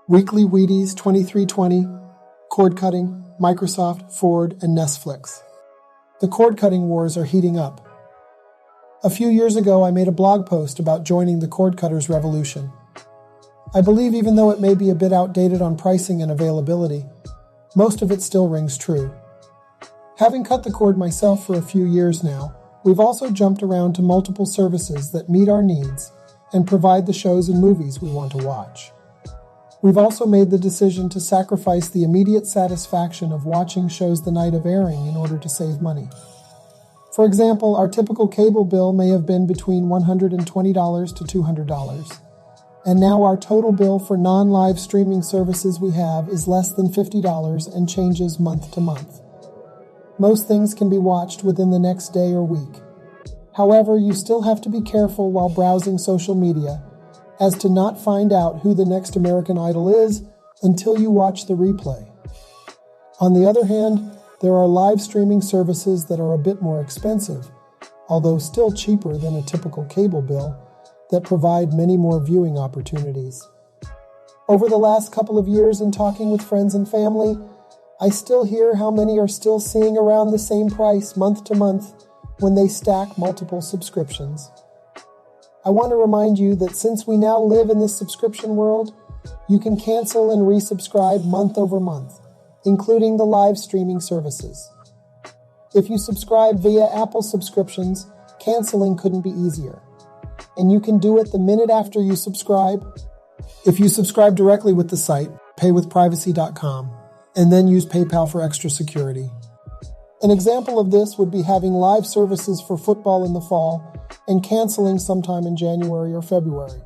Weekly Wheaties 2320, cord cutting, Microsoft, Ford, and Nestflix. The cord cutting wars are heating up. A few years ago, I made a blog post about joining the cord cutters revolution. I believe even though it may be a bit outdated on pricing and availability, most of it still rings true. Having cut the cord myself for a few years now, we've also jumped around to multiple services that meet our needs and provide the shows and movies we want to watch. We've also made the decision to sacrifice the immediate satisfaction of watching shows the night of airing in order to save money. For example, our typical cable bill may have been between $120 to $200. And now our total bill for non-live streaming services we have is less than $50 and changes month to month. Most things can be watched within the next day or week. However, you still have to be careful while browsing social media as to not find out who the next American Idol is until you watch the replay. On the other hand, there are live streaming services that are a bit more expensive, although still cheaper than a typical cable bill, that provide many more viewing opportunities. Over the last couple of years in talking with friends and family, I still hear how many are still seeing around the same price month to month when they stack multiple subscriptions. I want to remind you that since we now live in this subscription world, you can cancel and resubscribe month over month, including the live streaming services. If you subscribe via Apple subscriptions, canceling couldn't be easier. And you can do it the minute after you subscribe. If you subscribe directly with the site, paywithprivacy.com, and then use PayPal for extra security. An example of this would be having live services for football in the fall and canceling sometime in January or February.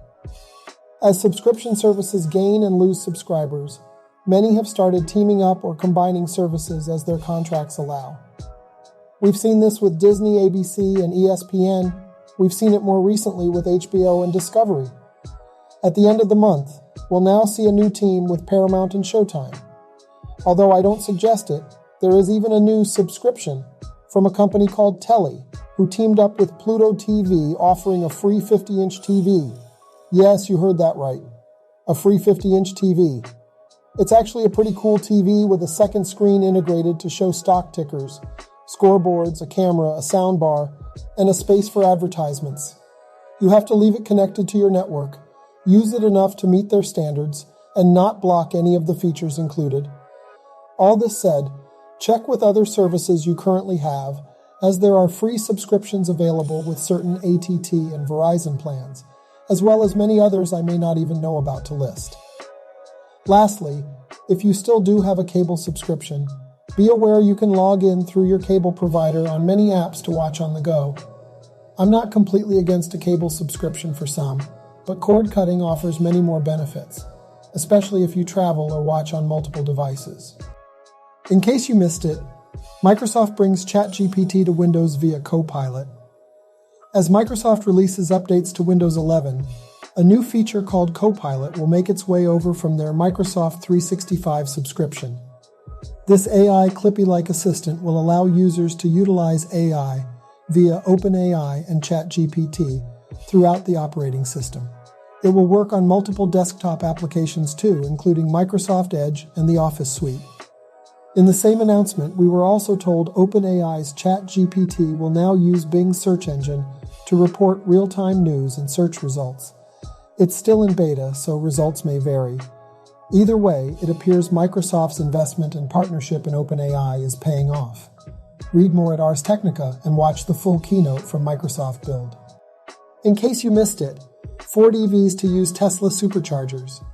As subscription services gain and lose subscribers, many have started teaming up or combining services as their contracts allow. We've seen this with Disney, ABC, and ESPN. We've seen it more recently with HBO and Discovery. At the end of the month, we'll now see a new team with Paramount and Showtime. Although I don't suggest it, there is even a new subscription from a company called Telly, who teamed up with Pluto TV, offering a free 50-inch TV. Yes, you heard that right. A free 50-inch TV. It's actually a pretty cool TV with a second screen integrated to show stock tickers, scoreboards, a camera, a sound bar, and a space for advertisements. You have to leave it connected to your network, use it enough to meet their standards, and not block any of the features included. All this said, check with other services you currently have, as there are free subscriptions available with certain AT&T and Verizon plans, as well as many others I may not even know about to list. Lastly, if you still do have a cable subscription, be aware you can log in through your cable provider on many apps to watch on the go. I'm not completely against a cable subscription for some, but cord cutting offers many more benefits, especially if you travel or watch on multiple devices. In case you missed it, Microsoft brings ChatGPT to Windows via Copilot. As Microsoft releases updates to Windows 11, a new feature called Copilot will make its way over from their Microsoft 365 subscription. This AI Clippy-like assistant will allow users to utilize AI via OpenAI and ChatGPT throughout the operating system. It will work on multiple desktop applications too, including Microsoft Edge and the Office suite. In the same announcement, we were also told OpenAI's ChatGPT will now use Bing's search engine to report real-time news and search results. It's still in beta, so results may vary. Either way, it appears Microsoft's investment and partnership in OpenAI is paying off. Read more at Ars Technica and watch the full keynote from Microsoft Build. In case you missed it, Ford EVs to use Tesla superchargers.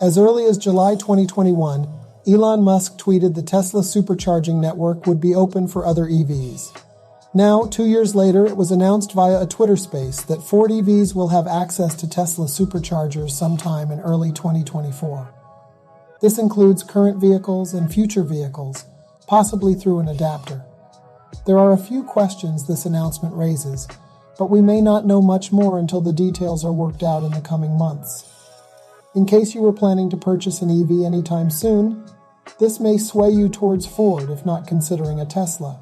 As early as July 2021, Elon Musk tweeted the Tesla supercharging network would be open for other EVs. Now, 2 years later, it was announced via a Twitter space that Ford EVs will have access to Tesla superchargers sometime in early 2024. This includes current vehicles and future vehicles, possibly through an adapter. There are a few questions this announcement raises, but we may not know much more until the details are worked out in the coming months. In case you were planning to purchase an EV anytime soon, this may sway you towards Ford if not considering a Tesla.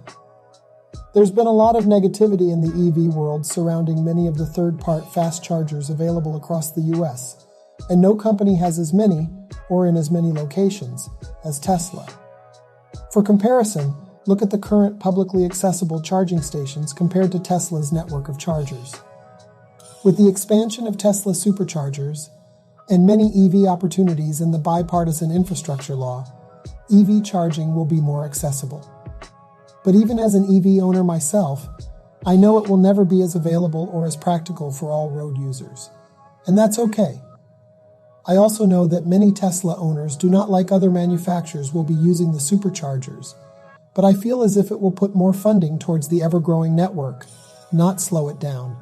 There's been a lot of negativity in the EV world surrounding many of the third-party fast chargers available across the US, and no company has as many, or in as many locations, as Tesla. For comparison, look at the current publicly accessible charging stations compared to Tesla's network of chargers. With the expansion of Tesla superchargers and many EV opportunities in the bipartisan infrastructure law, EV charging will be more accessible. But even as an EV owner myself, I know it will never be as available or as practical for all road users. And that's okay. I also know that many Tesla owners do not like other manufacturers will be using the superchargers, but I feel as if it will put more funding towards the ever-growing network, not slow it down.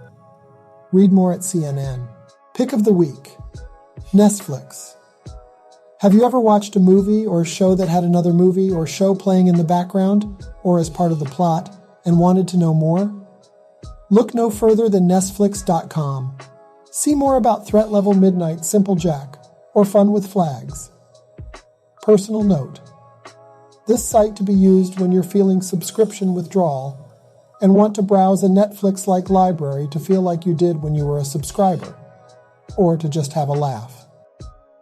Read more at CNN. Pick of the week. Nestflix. Have you ever watched a movie or show that had another movie or show playing in the background or as part of the plot and wanted to know more? Look no further than Nestflix.com. See more about Threat Level Midnight, Simple Jack, or Fun with Flags. Personal note. This site to be used when you're feeling subscription withdrawal and want to browse a Netflix-like library to feel like you did when you were a subscriber, or to just have a laugh.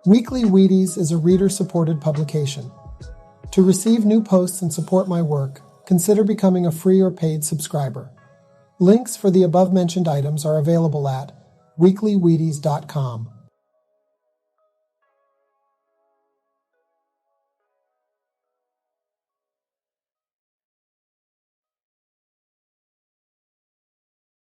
Weekly Wheaties is a reader-supported publication. To receive new posts and support my work, consider becoming a free or paid subscriber. Links for the above-mentioned items are available at weeklywheaties.com.